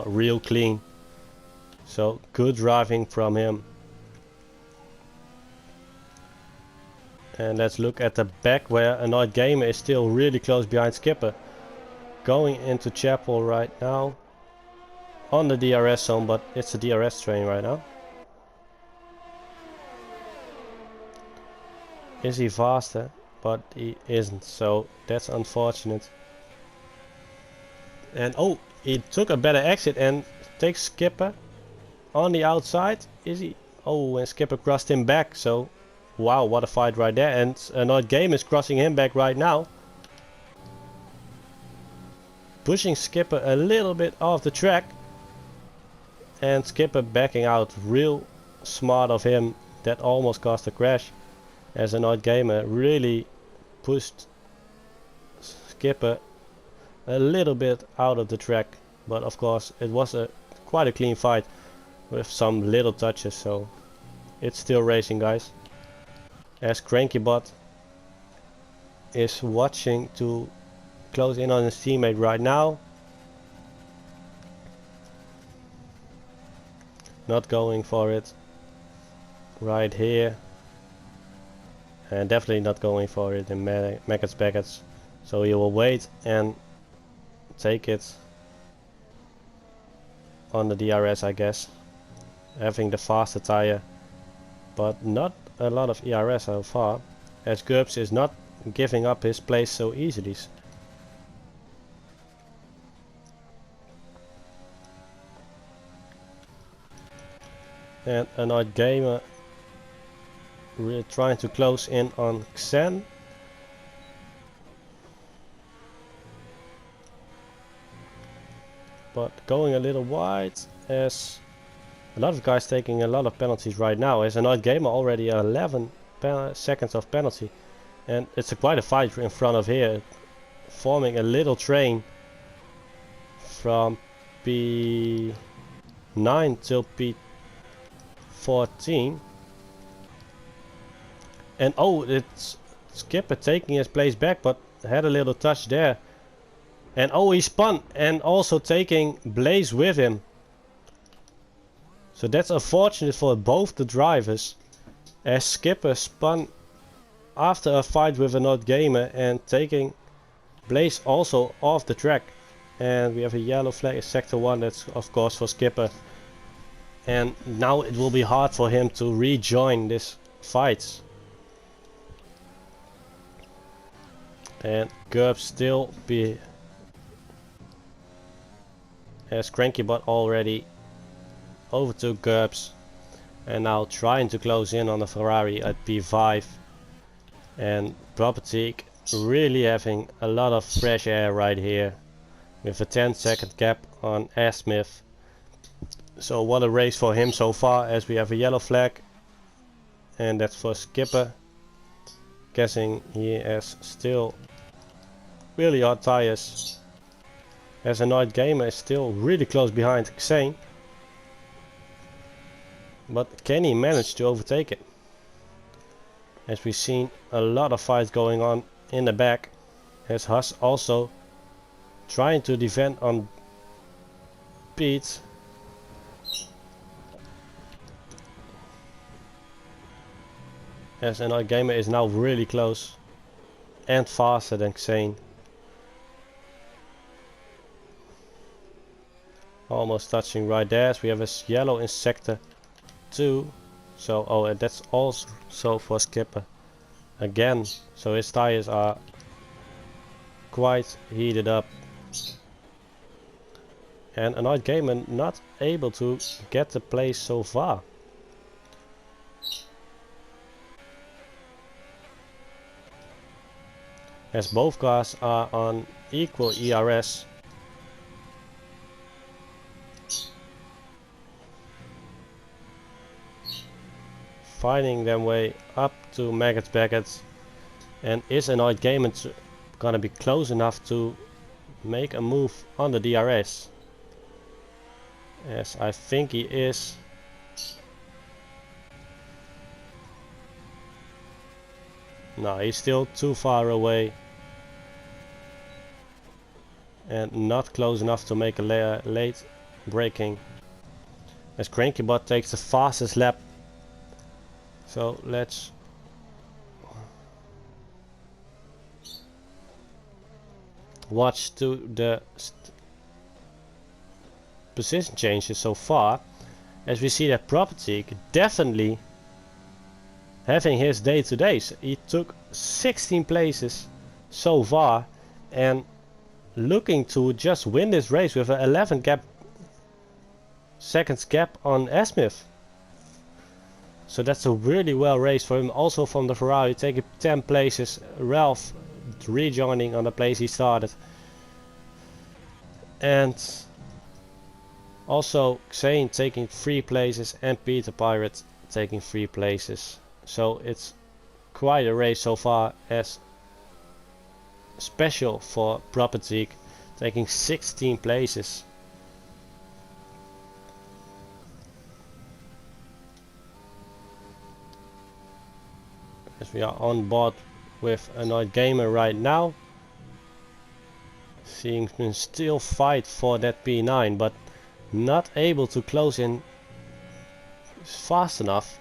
real clean. So good driving from him. And let's look at the back where Annoyed Gamer is still really close behind Skipper. Going into Chapel right now. On the DRS zone, but it's a DRS train right now. Is he faster? But he isn't, so that's unfortunate. And oh, he took a better exit and takes Skipper on the outside. Is he? Oh, and Skipper crossed him back, so wow, what a fight right there. And Annoyed Game is crossing him back right now. Pushing Skipper a little bit off the track. And Skipper backing out. Real smart of him. That almost caused a crash. As Annoyed Gamer really pushed Skipper a little bit out of the track. But of course it was quite a clean fight. With some little touches, so it's still racing, guys. As CrankyBot is watching to close in on his teammate right now. Not going for it right here. And definitely not going for it in Maggots Baggots. So he will wait and take it on the DRS, I guess. Having the faster tire. But not a lot of ERS so far. As GURPS is not giving up his place so easily. And Annoyed Gamer really trying to close in on Xen. But going a little wide, as a lot of guys taking a lot of penalties right now. As Annoyed Gamer already 11 seconds of penalty. And it's quite a fight in front of here. Forming a little train from P9 till P14. And oh, it's Skipper taking his place back, but had a little touch there. And oh, he spun and also taking Blaze with him. So that's unfortunate for both the drivers. As Skipper spun after a fight with Annoyed Gamer and taking Blaze also off the track. And we have a yellow flag, sector 1, that's of course for Skipper. And now it will be hard for him to rejoin this fight. And GURPS still be as CrankyBot already over to GURPS. And now trying to close in on the Ferrari at P5. And Property really having a lot of fresh air right here. With a 10-second gap on Asmith. So what a race for him so far, as we have a yellow flag. And that's for Skipper. Guessing he has still really hard tires. As Annoyed Gamer is still really close behind Xane. But can he manage to overtake it? As we've seen a lot of fights going on in the back. As Haas also trying to defend on Pete. As Annoyed Gamer is now really close and faster than Xane. Almost touching right there, as we have a yellow in sector 2. So, oh, and that's also for Skipper again. So his tires are quite heated up. And Annoyed Gamer not able to get the place so far. As both cars are on equal ERS. Finding their way up to Maggots Baggots. And is Annoyed Gamer gonna be close enough to make a move on the DRS? Yes, I think he is. No, he's still too far away. And not close enough to make a late braking. As CrankyBot takes the fastest lap. So let's watch to the position changes so far. As we see that Property definitely having his day today. So he took 16 places so far and looking to just win this race with an 11 seconds gap on Smith. So that's a really well race for him. Also from the Ferrari taking 10 places. Ralph rejoining on the place he started. And also Xane taking 3 places and Peter Pirate taking 3 places. So it's quite a race so far, as special for Property taking 16 places. As we are on board with Annoyed Gamer right now, seeing him still fight for that P9, but not able to close in fast enough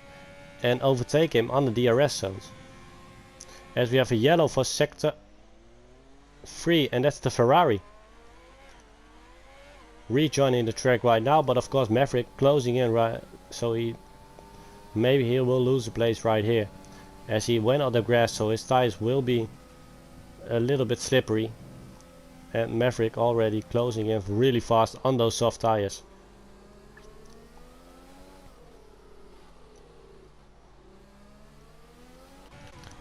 and overtake him on the DRS zones. As we have a yellow for sector 3, and that's the Ferrari rejoining the track right now, but of course Maverick closing in right, so maybe he will lose the place right here, as he went on the grass, so his tires will be a little bit slippery, and Maverick already closing in really fast on those soft tires.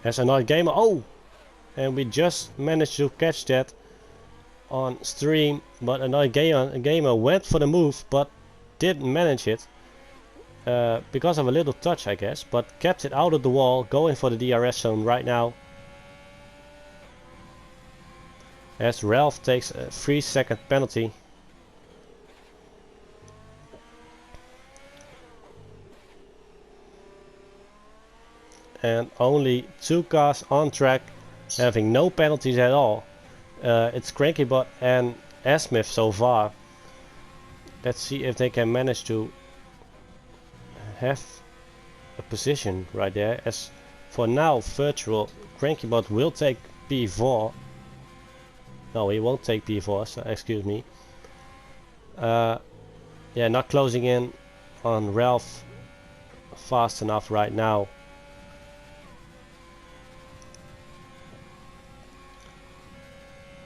As Annoyed Gamer, oh, and we just managed to catch that on stream, but Annoyed Gamer went for the move but didn't manage it because of a little touch, I guess, but kept it out of the wall, going for the DRS zone right now. As Ralph takes a 3-second penalty. And only 2 cars on track, having no penalties at all. It's CrankyBot and Smith so far. Let's see if they can manage to have a position right there. As for now, Virtual CrankyBot will take P4. No, he won't take P4, so excuse me. Yeah, not closing in on Ralph fast enough right now.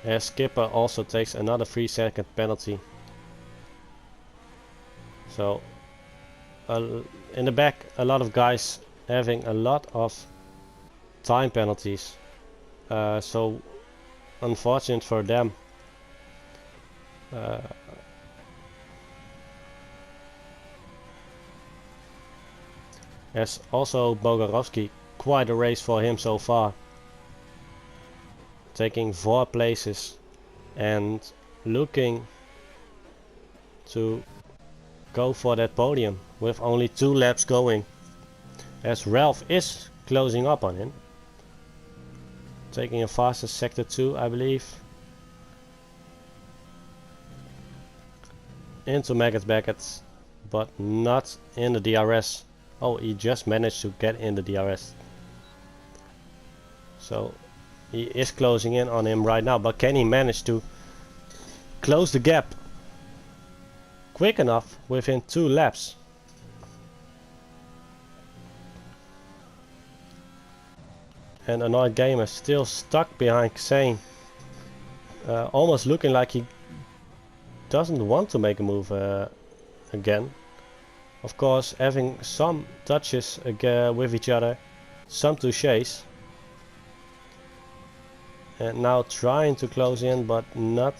As Skipper also takes another 3-second penalty. So in the back, a lot of guys having a lot of time penalties. So unfortunate for them. As also Bogarovsky, quite a race for him so far. Taking 4 places and looking to go for that podium with only 2 laps going, as Ralph is closing up on him, taking a fastest sector 2, I believe, into Maggotts Beckett, but not in the DRS. Oh, he just managed to get in the DRS, so he is closing in on him right now, but can he manage to close the gap quick enough within 2 laps? And Annoyed Gamer still stuck behind Xane, almost looking like he doesn't want to make a move again. Of course, having some touches with each other, some to chase. And now trying to close in, but not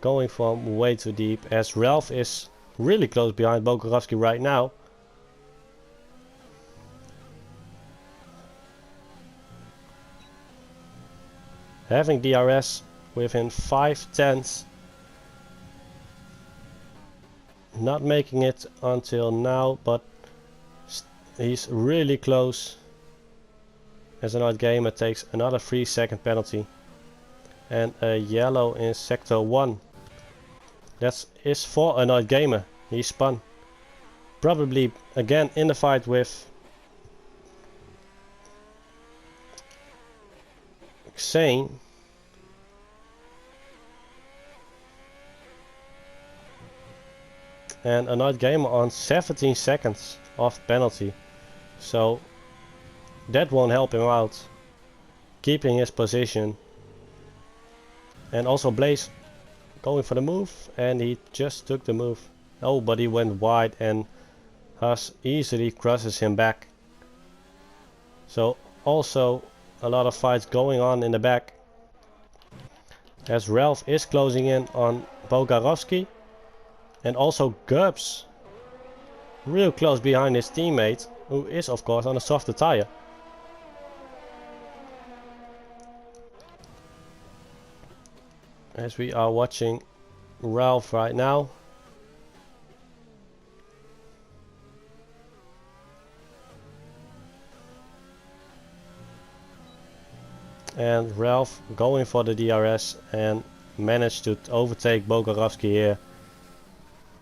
going from way too deep, as Ralph is really close behind Bogarovsky right now. Having DRS within 5/10. Not making it until now, but he's really close. As Annoyed Gamer takes another 3-second penalty and a yellow in sector 1. That is for Annoyed Gamer. He spun. Probably again in the fight with Xane. And Annoyed Gamer on 17 seconds of penalty. So that won't help him out. Keeping his position. And also Blaze going for the move, and he just took the move. Oh, but he went wide and Huss easily crosses him back. So also a lot of fights going on in the back. As Ralph is closing in on Bogarovsky. And also GURPS real close behind his teammate, who is of course on a softer tire. As we are watching Ralph right now. And Ralph going for the DRS and managed to overtake Bogarovsky here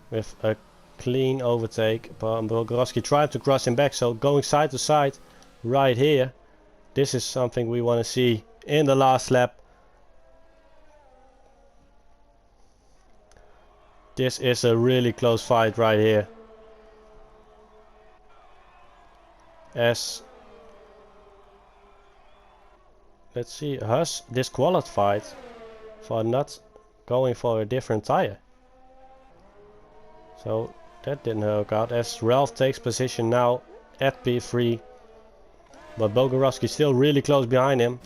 with a clean overtake. But Bogarovsky tried to cross him back, so going side to side right here. This is something we want to see in the last lap. This is a really close fight right here. As let's see, Huss disqualified for not going for a different tire. So that didn't work out, as Ralph takes position now at P3. But Bogarovsky still really close behind him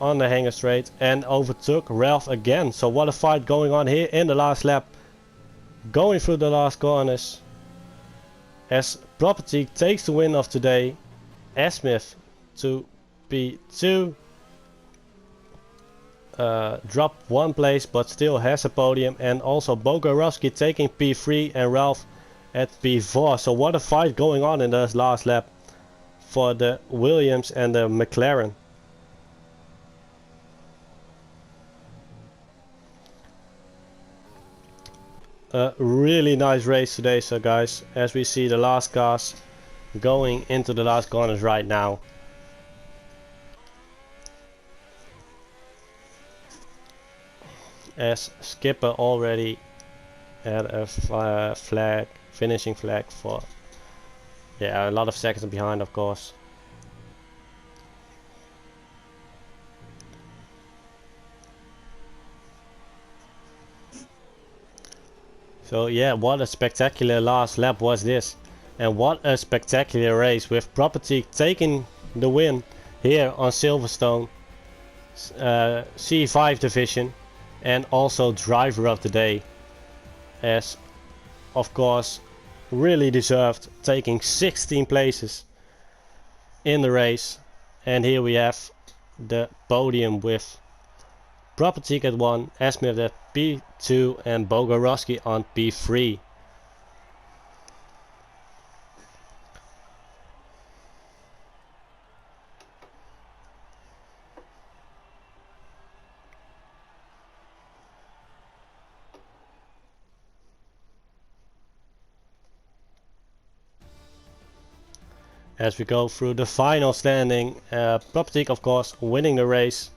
on the hanger straight and overtook Ralph again. So what a fight going on here in the last lap. Going through the last corners. As Property takes the win of today. Asmith to P2. Dropped one place but still has a podium. And also Bogarovsky taking P3 and Ralph at P4. So what a fight going on in this last lap for the Williams and the McLaren. A really nice race today, so guys, as we see the last cars going into the last corners right now. As Skipper already had a flag, finishing flag for, yeah, a lot of seconds behind, of course. So yeah, what a spectacular last lap was this. And what a spectacular race, with Property taking the win here on Silverstone C5 division. And also driver of the day. As of course really deserved, taking 16 places in the race. And here we have the podium with Property at 1, Asmith at P2 and Bogarovsky on P3. As we go through the final standing, Property of course winning the race.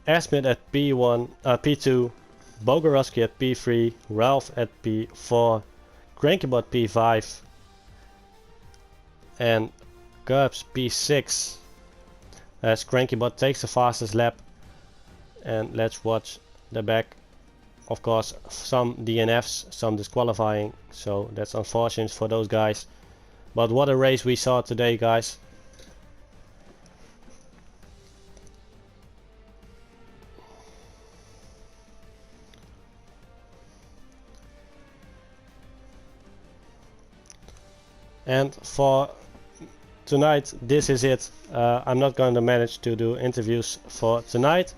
Asmith at P1, P2, Bogarovsky at P3, Ralph at P4, Crankybot P5, and GURPS P6. As Crankybot takes the fastest lap. And let's watch the back. Of course, some DNFs, some disqualifying, so that's unfortunate for those guys. But what a race we saw today, guys. And for tonight, this is it. I'm not going to manage to do interviews for tonight.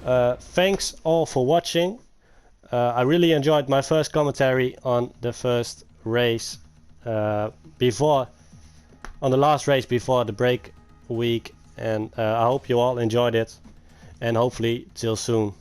Thanks all for watching. I really enjoyed my first commentary on the first race on the last race before the break week, and I hope you all enjoyed it, and hopefully till soon.